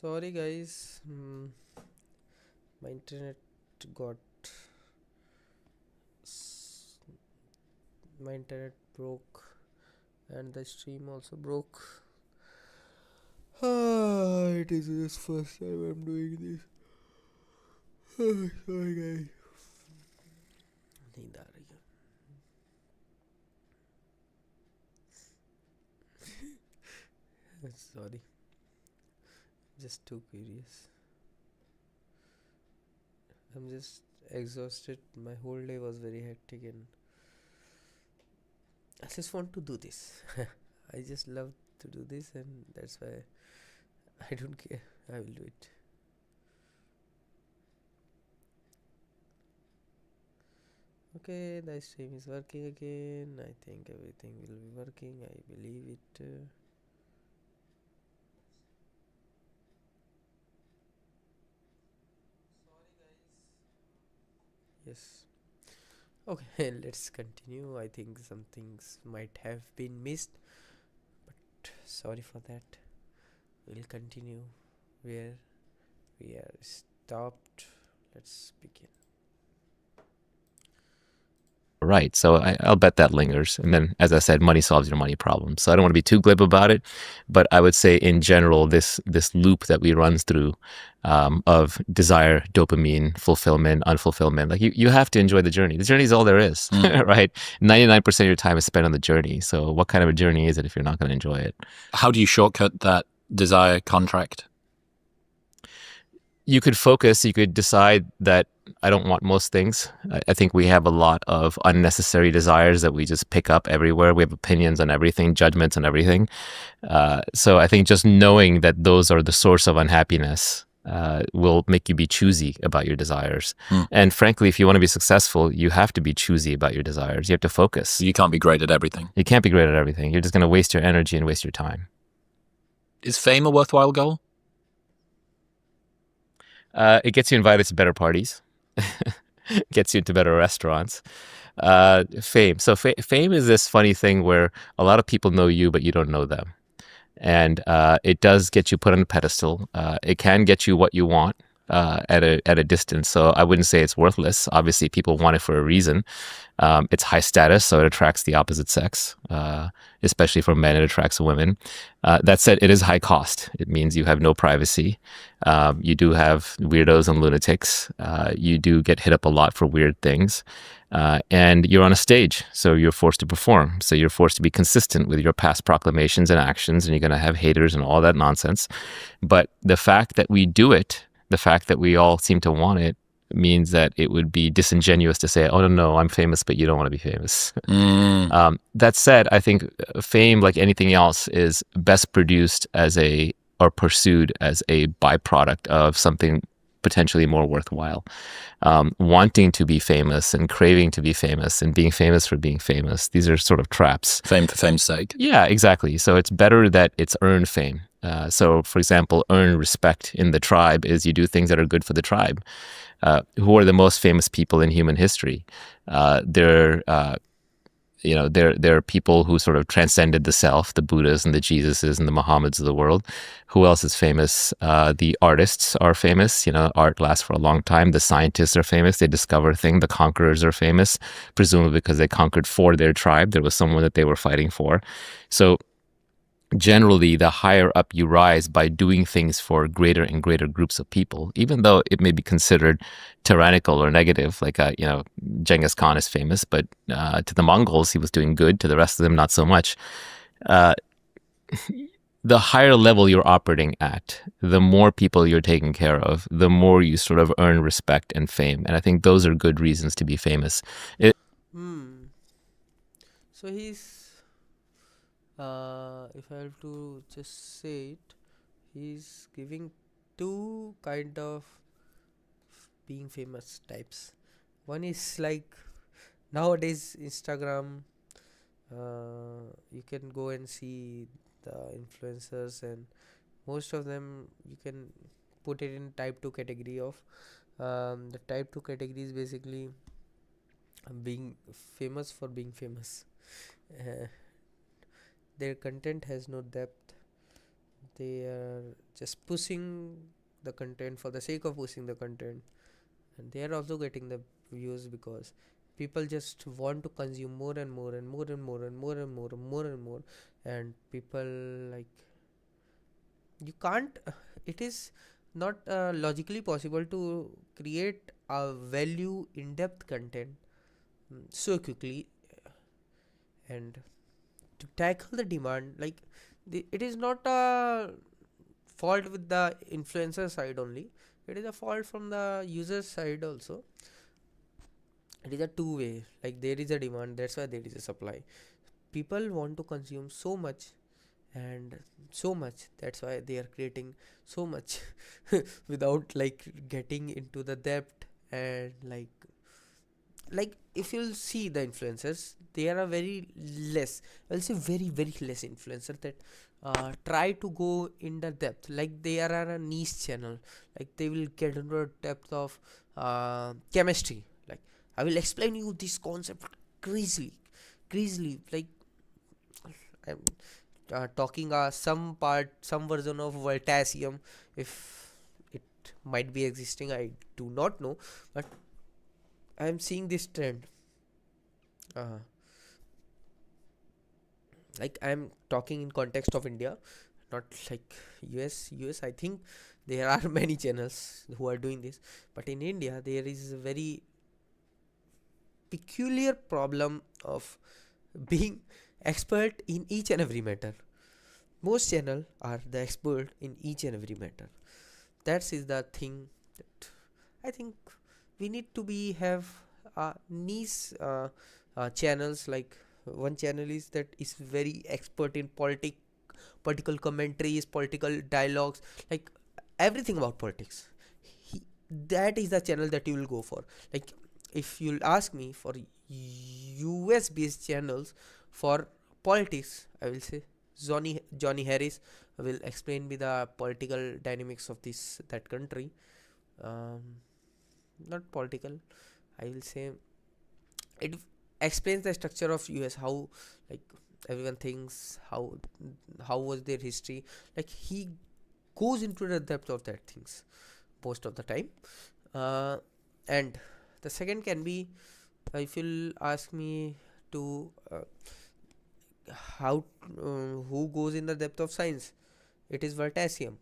Sorry, guys. My internet got. s- My internet broke, and the stream also broke. It is this first time I'm doing this. Sorry, guys. नींद आ रही है. Sorry, just too curious. I'm just exhausted. My whole day was very hectic, and I just want to do this. I just love to do this, and that's why I don't care. I will do it. Okay, the stream is working again. I think everything will be working. I believe it. Yes. Okay, let's continue. I think some things might have been missed, but sorry for that. We'll continue where we are stopped. Let's begin. Right. So I'll bet that lingers. And then, as I said, money solves your money problem. So I don't want to be too glib about it, but I would say in general, this loop that we run through of desire, dopamine, fulfillment, unfulfillment, like you have to enjoy the journey. The journey is all there is, right? 99% of your time is spent on the journey. So what kind of a journey is it if you're not going to enjoy it? How do you shortcut that desire contract? You could focus, you could decide that I don't want most things. I think we have a lot of unnecessary desires that we just pick up everywhere. We have opinions on everything, judgments on everything. So I think just knowing that those are the source of unhappiness will make you be choosy about your desires. And frankly, if you want to be successful, you have to be choosy about your desires. You have to focus. You can't be great at everything. You can't be great at everything. You're just going to waste your energy and waste your time. Is fame a worthwhile goal? It gets you invited to better parties. Gets you into better restaurants. Fame. So fame is this funny thing where a lot of people know you, but you don't know them. And it does get you put on a pedestal. It can get you what you want at a distance. So I wouldn't say it's worthless. Obviously, people want it for a reason. It's high status, so it attracts the opposite sex, especially for men, it attracts women. That said, it is high cost. It means you have no privacy. You do have weirdos and lunatics. You do get hit up a lot for weird things. And you're on a stage, so you're forced to perform. So you're forced to be consistent with your past proclamations and actions, and you're going to have haters and all that nonsense. But the fact that we do it, the fact that we all seem to want it, means that it would be disingenuous to say, oh, no, I'm famous, but you don't want to be famous. That said, I think fame, like anything else, is best produced or pursued as a byproduct of something potentially more worthwhile. Wanting to be famous and craving to be famous and being famous for being famous, these are sort of traps. Fame for fame's sake. Yeah, exactly. So it's better that it's earned fame. So, for example, earn respect in the tribe is you do things that are good for the tribe. Who are the most famous people in human history? There are people who sort of transcended the self, the Buddhas and the Jesuses and the Muhammads of the world. Who else is famous? The artists are famous. Art lasts for a long time. The scientists are famous. They discover things. The conquerors are famous, presumably because they conquered for their tribe. There was someone that they were fighting for. So generally, the higher up you rise by doing things for greater and greater groups of people, even though it may be considered tyrannical or negative, like, Genghis Khan is famous, but to the Mongols, he was doing good. To the rest of them, not so much. The higher level you're operating at, the more people you're taking care of, the more you sort of earn respect and fame. And I think those are good reasons to be famous. So he's, if I have to just say it, he's giving two kind of being famous types. One is like nowadays Instagram. You can go and see the influencers, and most of them you can put it in type 2 category of. The type 2 category is basically being famous for being famous. Their content has no depth. they are just pushing the content for the sake of pushing the content, and they are also getting the views because people just want to consume more and more and more and more and more and more and more and more. And people, like, you can't it is not logically possible to create a value in depth content so quickly. And to tackle the demand, like, it is not a fault with the influencer side only, it is a fault from the user side also. It is a two way, like there is a demand, that's why there is a supply. People want to consume so much and so much, that's why they are creating so much without like getting into the depth. And like if you'll see the influencers, there are very less, I'll say very very less influencer that try to go in the depth, like they are a niche channel, like they will get into the depth of chemistry, like I will explain you this concept crazily, like I'm talking some version of voltassium, if it might be existing, I do not know, but I am seeing this trend. uh, like I am talking in context of India, not like us. I think there are many channels who are doing this, but in India there is a very peculiar problem of being expert in each and every matter. Most channel are the expert in each and every matter. That is the thing that I think we need to be have niche channels. Like one channel is that is very expert in political commentaries, political dialogues, like everything about politics. he, that is the channel that you will go for. Like if you'll ask me for US based channels for politics, I will say Johnny Harris will explain me the political dynamics of this that country. um, Not political, I will say it explains the structure of US, how like everyone thinks, how was their history, like he goes into the depth of that things most of the time. And the second can be, if you'll ask me to how who goes in the depth of science, it is Vertasium.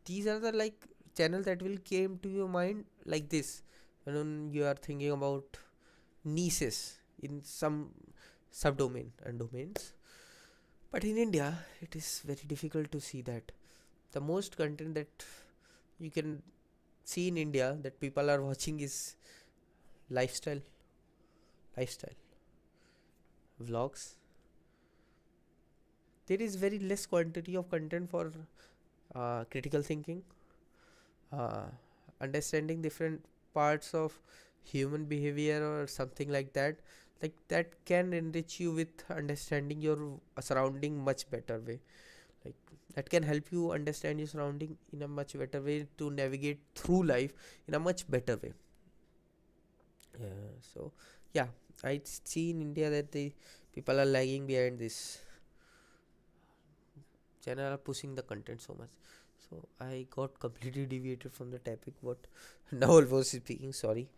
These are the like channel that will came to your mind like this when you are thinking about niches in some subdomain and domains. But in India it is very difficult to see that. The most content that you can see in India that people are watching is lifestyle vlogs. There is very less quantity of content for critical thinking, uh, understanding different parts of human behavior or something like that. Like that can enrich you with understanding your surrounding much better way. Like that can help you understand your surrounding in a much better way to navigate through life in a much better way. So yeah, I see in India that the people are lagging behind this channel, are pushing the content so much. So I got completely deviated from the topic what Naval was speaking, sorry.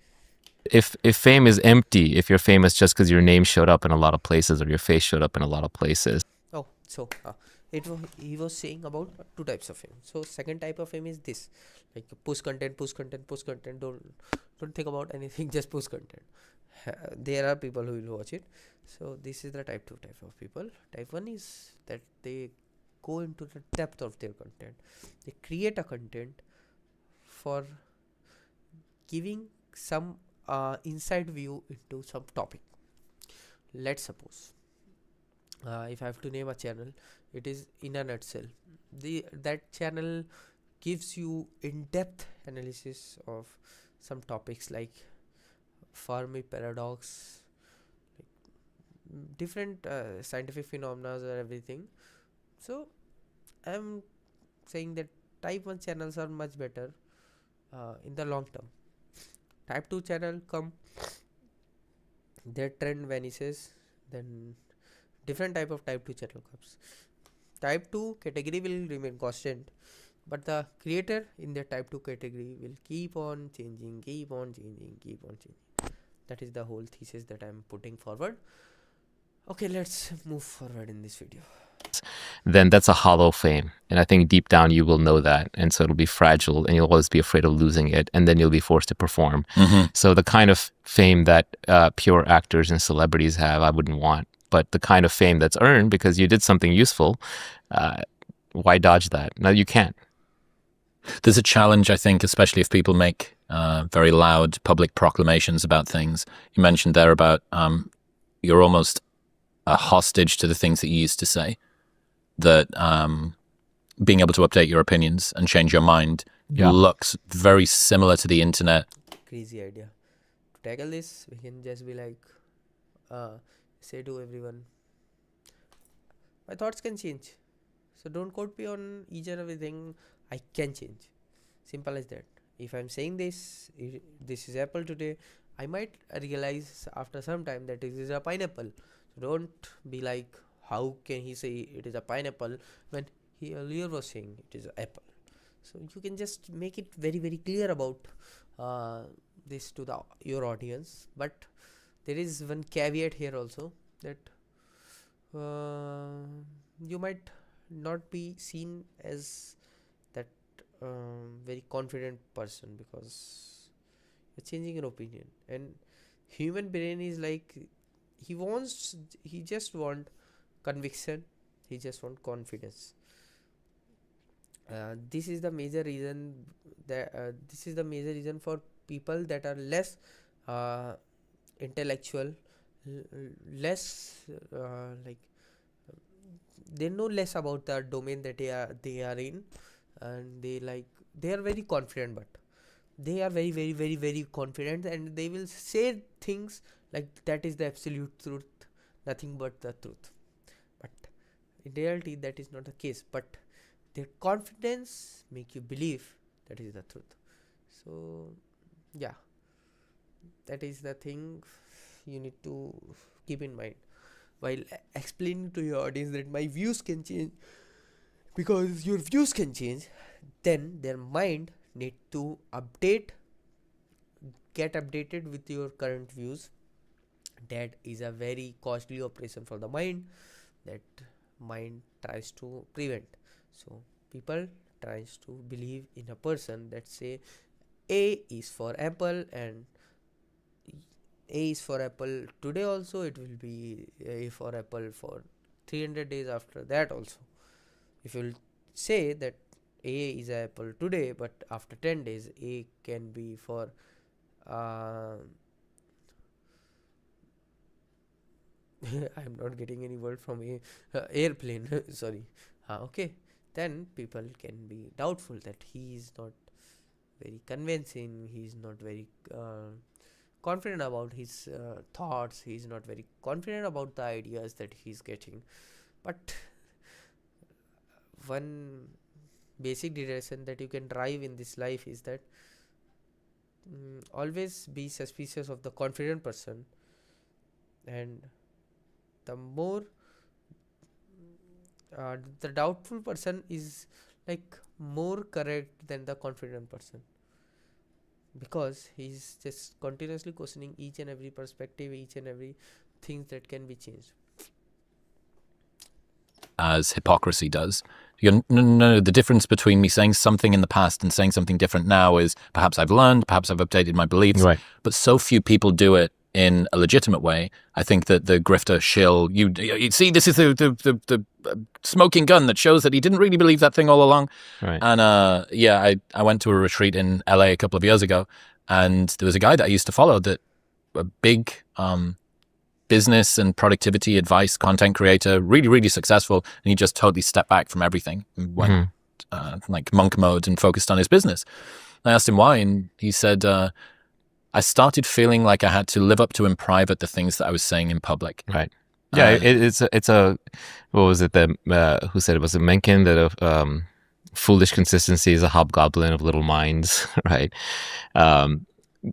If fame is empty, if you're famous just because your name showed up in a lot of places or your face showed up in a lot of places. Oh, so he was saying about two types of fame. So second type of fame is this, like push content. Don't think about anything, just push content. There are people who will watch it. So this is the type of people. Type 1 is that they go into the depth of their content. They create a content for giving some inside view into some topic. Let's suppose if I have to name a channel, it is in a nutshell. That channel gives you in-depth analysis of some topics like Fermi paradox, different scientific phenomena or everything. So I'm saying that type 1 channels are much better in the long term. Type 2 channel come, their trend vanishes, then different type of type 2 channel comes. type 2 category will remain constant, but the creator in the type 2 category will keep on changing, keep on changing, keep on changing. That is the whole thesis that I'm putting forward. Okay, let's move forward in this video. then that's a hollow fame. And I think deep down you will know that. And so it'll be fragile and you'll always be afraid of losing it. And then you'll be forced to perform. So the kind of fame that pure actors and celebrities have, I wouldn't want. But the kind of fame that's earned because you did something useful, why dodge that? No, you can't. There's a challenge, I think, especially if people make very loud public proclamations about things. You mentioned there about you're almost a hostage to the things that you used to say. That being able to update your opinions and change your mind looks very similar to the internet. Crazy idea. To tackle this, we can just be like, say to everyone, my thoughts can change. So don't quote me on each and everything. I can change. Simple as that. If I'm saying this is apple today, I might realize after some time that it is a pineapple. So don't be like, how can he say it is a pineapple when he earlier was saying it is an apple? So you can just make it very, very clear about this to your audience. But there is one caveat here also, that you might not be seen as that very confident person because you're changing your opinion. And human brain is like, he just want conviction, he just want confidence. This is the major reason for people that are less intellectual, less like they know less about the domain that they are in, and they are very confident, but they are very, very, very, very confident, and they will say things like that is the absolute truth, nothing but the truth. But in reality that is not the case, but their confidence make you believe that is the truth. So yeah, that is the thing you need to keep in mind while explaining to your audience that my views can change. Because your views can change, then their mind need to get updated with your current views. That is a very costly operation for the mind that mind tries to prevent. So people tries to believe in a person that say A is for apple, and A is for apple today also, it will be A for apple for 300 days after that also. If you will say that A is apple today, but after 10 days A can be for I'm not getting any word from airplane sorry. Okay, then people can be doubtful that he is not very convincing, he is not very confident about his thoughts, he is not very confident about the ideas that he is getting. But one basic direction that you can drive in this life is that always be suspicious of the confident person, and the more the doubtful person is like more correct than the confident person, because he's just continuously questioning each and every perspective, each and every things that can be changed. As hypocrisy does. No, the difference between me saying something in the past and saying something different now is perhaps I've learned, perhaps I've updated my beliefs, Right. but so few people do it in a legitimate way. I think that the grifter shill, you see, this is the smoking gun that shows that he didn't really believe that thing all along. Right. And I went to a retreat in LA a couple of years ago, and there was a guy that I used to follow, that a big business and productivity advice content creator, really, really successful, and he just totally stepped back from everything and went like monk mode and focused on his business. I asked him why, and he said, I started feeling like I had to live up to in private the things that I was saying in public. Right. Yeah, it's a what was it that who said it? Was it Mencken that foolish consistency is a hobgoblin of little minds, right?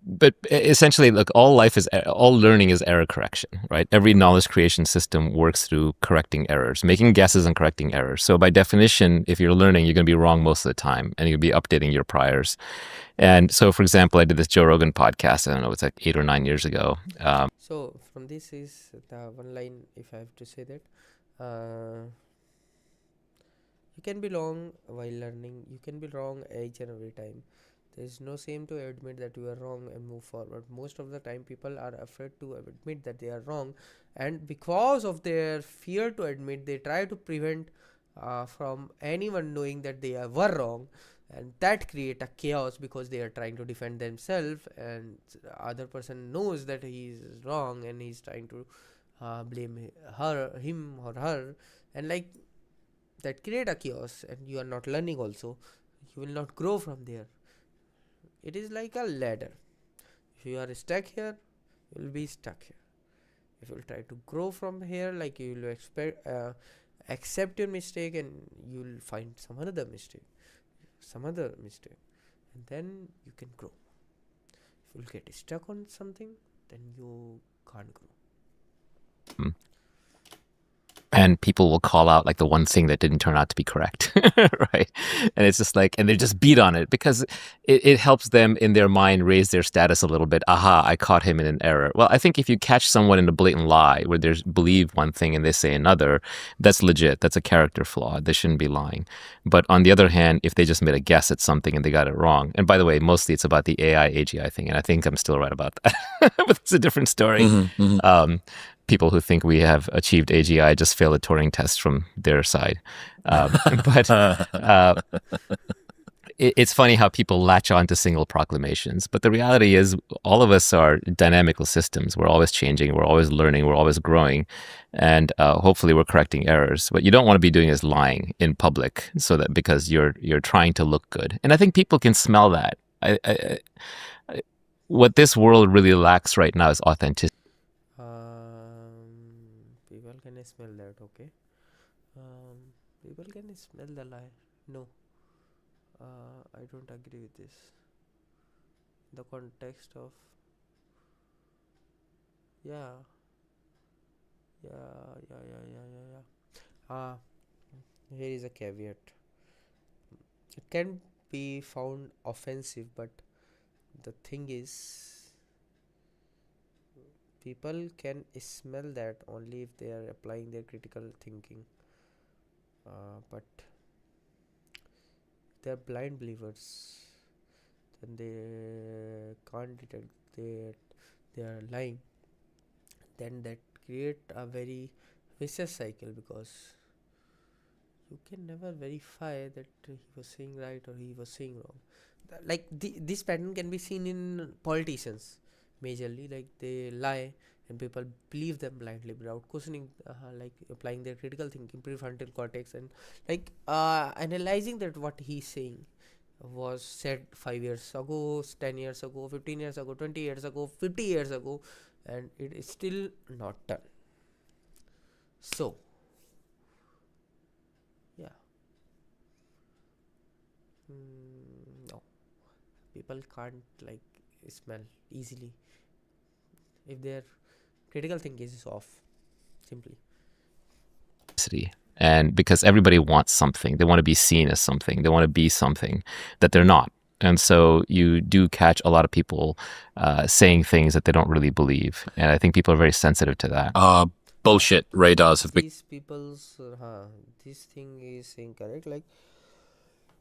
But essentially, look, all learning is error correction, right? Every knowledge creation system works through correcting errors, making guesses and correcting errors. So by definition, if you're learning, you're going to be wrong most of the time, and you'll be updating your priors. And so, for example, I did this Joe Rogan podcast. I don't know, it's like 8 or 9 years ago. So from this is the one line, if I have to say that, you can be wrong while learning. You can be wrong each and every time. There is no shame to admit that you are wrong and move forward. Most of the time, people are afraid to admit that they are wrong, and because of their fear to admit, they try to prevent from anyone knowing that they were wrong, and that create a chaos because they are trying to defend themselves, and the other person knows that he is wrong and he's trying to blame him or her, and like that create a chaos, and you are not learning also. You will not grow from there. It is like a ladder. If you are stuck here, you will be stuck here. If you will try to grow from here, like you will accept your mistake, and you will find some other mistake, and then you can grow. If you will get stuck on something, then you can't grow. And people will call out like the one thing that didn't turn out to be correct, right? And it's just like, and they just beat on it because it helps them in their mind raise their status a little bit. Aha, I caught him in an error. Well, I think if you catch someone in a blatant lie where they believe one thing and they say another, that's legit. That's a character flaw. They shouldn't be lying. But on the other hand, if they just made a guess at something and they got it wrong, and by the way, mostly it's about the AI AGI thing, and I think I'm still right about that, but it's a different story. People who think we have achieved AGI just fail a Turing test from their side. But it's funny how people latch on to single proclamations. But the reality is all of us are dynamical systems. We're always changing. We're always learning. We're always growing. And hopefully we're correcting errors. What you don't want to be doing is lying in public so that because you're trying to look good. And I think people can smell that. What this world really lacks right now is authenticity. People can smell that, okay? People can smell the lie. No, I don't agree with this. The context of yeah, here is a caveat. It can be found offensive, but the thing is, people can smell that only if they are applying their critical thinking. But they are blind believers, then they can't detect they are lying. Then that create a very vicious cycle because you can never verify that he was saying right or he was saying wrong. Like this pattern can be seen in politicians majorly, like they lie and people believe them blindly without questioning, like applying their critical thinking, prefrontal cortex, and like analyzing that what he's saying was said 5 years ago, 10 years ago, 15 years ago, 20 years ago, 50 years ago, and it is still not done. So yeah, no, people can't like smell easily if their critical thinking is off, simply. And because everybody wants something, they want to be seen as something, they want to be something that they're not. And so you do catch a lot of people saying things that they don't really believe. And I think people are very sensitive to that. Bullshit radars have been. These people's, this thing is incorrect. Like,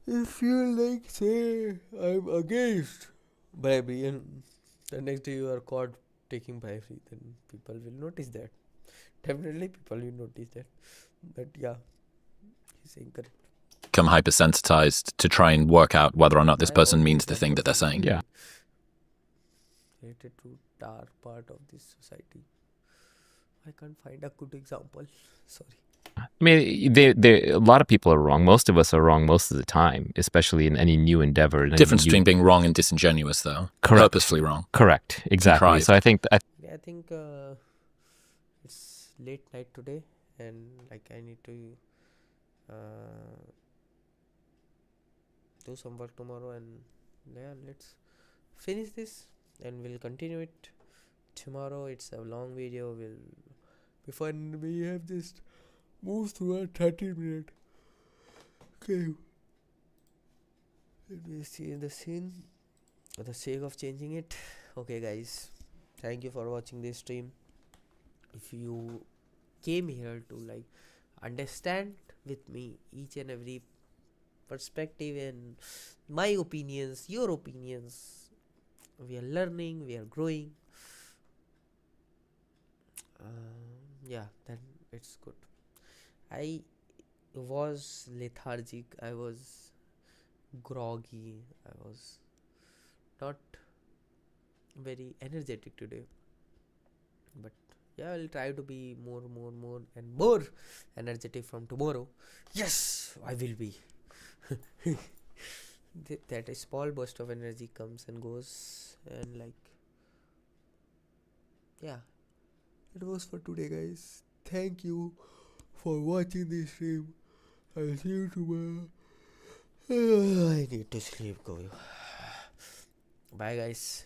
if you like say, I'm against bribery, and the next day you are caught taking bribery, then people will notice that. Definitely people will notice that. But yeah, he's incorrect. Become hypersensitized to try and work out whether or not this person means the thing that they're saying. Yeah. Related to dark part of this society. I can't find a good example. Sorry. I mean, a lot of people are wrong. Most of us are wrong most of the time, especially in any new endeavor. Difference between being wrong and disingenuous, though. Correct. Purposefully wrong. Correct. Exactly. Contrived. So I think it's late night today, and like I need to do some work tomorrow, and yeah, let's finish this and we'll continue it tomorrow. It's a long video. Will be fun. We have just moved through a 30-minute. Okay. Let me see the scene for the sake of changing it. Okay, guys. Thank you for watching this stream. If you came here to like understand with me each and every perspective and my opinions, your opinions, we are learning, we are growing. Yeah, then it's good. I was lethargic, I was groggy, I was not very energetic today, but yeah, I'll try to be more and more energetic from tomorrow. Yes, I will be. That a small burst of energy comes and goes, and like, yeah, it was for today, guys. Thank you for watching this stream. I'll see you tomorrow. I need to sleep. Go. Bye, guys.